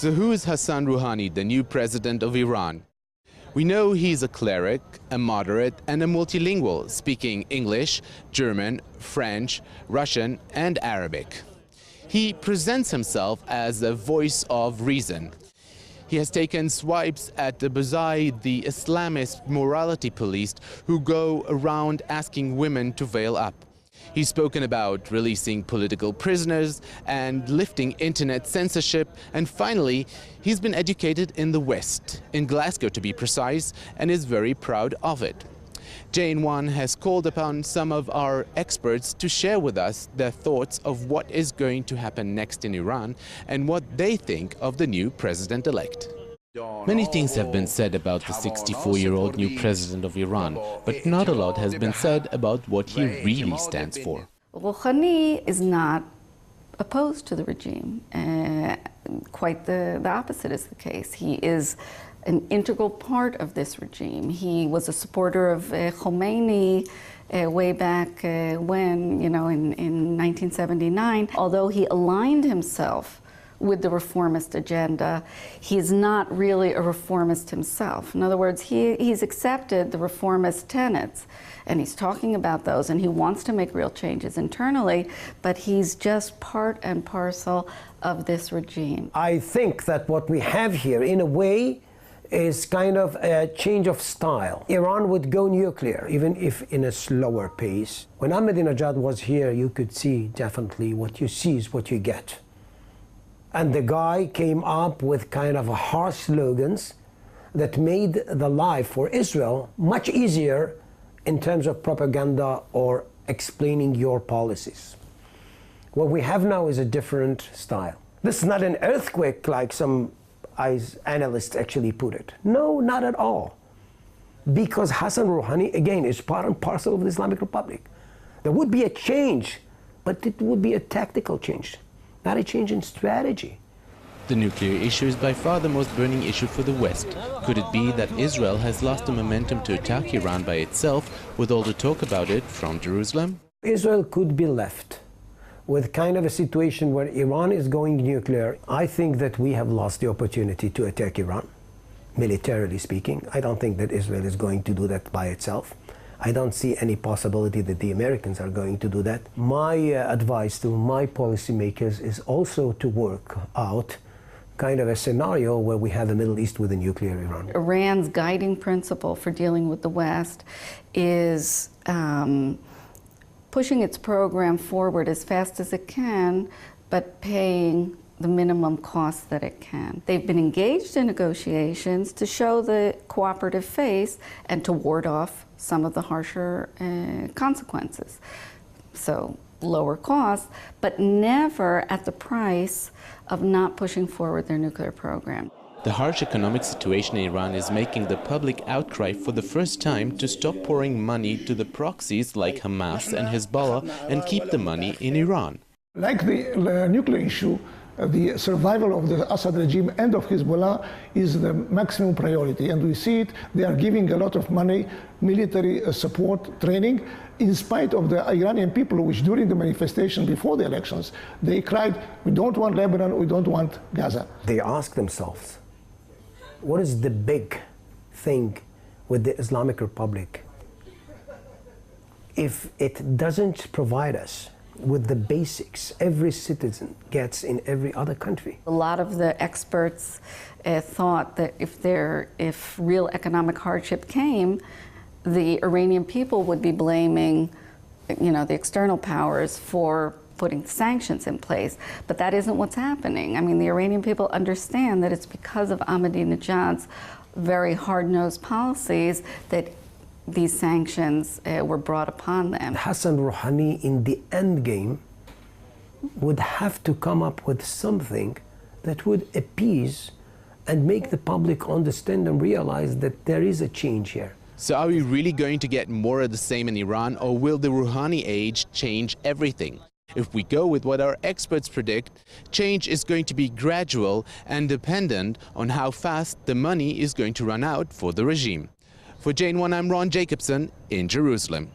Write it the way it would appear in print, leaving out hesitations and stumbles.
So who is Hassan Rouhani, the new president of Iran? We know he's a cleric, a moderate, and a multilingual, speaking English, German, French, Russian, and Arabic. He presents himself as a voice of reason. He has taken swipes at the Basij, the Islamist morality police who go around asking women to veil up. He's spoken about releasing political prisoners and lifting internet censorship. And finally, he's been educated in the West, in Glasgow to be precise, and is very proud of it. JN1 has called upon some of our experts to share with us their thoughts of what is going to happen next in Iran and what they think of the new president-elect. Many things have been said about the 64-year-old new president of Iran, but not a lot has been said about what he really stands for. Ruhani is not opposed to the regime. Quite the opposite is the case. He is an integral part of this regime. He was a supporter of Khomeini way back when, in 1979. Although he aligned himself with the reformist agenda, he's not really a reformist himself. In other words, he's accepted the reformist tenets, and he's talking about those, and he wants to make real changes internally, but he's just part and parcel of this regime. I think that what we have here, in a way, is kind of a change of style. Iran would go nuclear, even if in a slower pace. When Ahmadinejad was here, you could see definitely what you see is what you get. And the guy came up with kind of harsh slogans that made the life for Israel much easier in terms of propaganda or explaining your policies. What we have now is a different style. This is not an earthquake like some analysts actually put it. No, not at all. Because Hassan Rouhani, again, is part and parcel of the Islamic Republic. There would be a change, but it would be a tactical change, not a change in strategy. The nuclear issue is by far the most burning issue for the West. Could it be that Israel has lost the momentum to attack Iran by itself, with all the talk about it from Jerusalem? Israel could be left with kind of a situation where Iran is going nuclear. I think that we have lost the opportunity to attack Iran, militarily speaking. I don't think that Israel is going to do that by itself. I don't see any possibility that the Americans are going to do that. My advice to my policymakers is also to work out kind of a scenario where we have the Middle East with a nuclear Iran. Iran's guiding principle for dealing with the West is pushing its program forward as fast as it can, but paying the minimum cost that it can. They've been engaged in negotiations to show the cooperative face and to ward off some of the harsher consequences. So lower costs, but never at the price of not pushing forward their nuclear program. The harsh economic situation in Iran is making the public outcry for the first time to stop pouring money to the proxies like Hamas and Hezbollah and keep the money in Iran. Like the nuclear issue, the survival of the Assad regime and of Hezbollah is the maximum priority, and we see it. They are giving a lot of money, military support, training, in spite of the Iranian people, which during the manifestation before the elections, they cried, we don't want Lebanon, we don't want Gaza. They ask themselves, what is the big thing with the Islamic Republic if it doesn't provide us with the basics every citizen gets in every other country? A lot of the experts thought that if real economic hardship came, the Iranian people would be blaming, the external powers for putting sanctions in place. But that isn't what's happening. I mean, the Iranian people understand that it's because of Ahmadinejad's very hard-nosed policies that these sanctions were brought upon them. Hassan Rouhani, in the end game, would have to come up with something that would appease and make the public understand and realize that there is a change here. So are we really going to get more of the same in Iran, or will the Rouhani age change everything? If we go with what our experts predict, change is going to be gradual and dependent on how fast the money is going to run out for the regime. For JN1, I'm Jacobsohn in Jerusalem.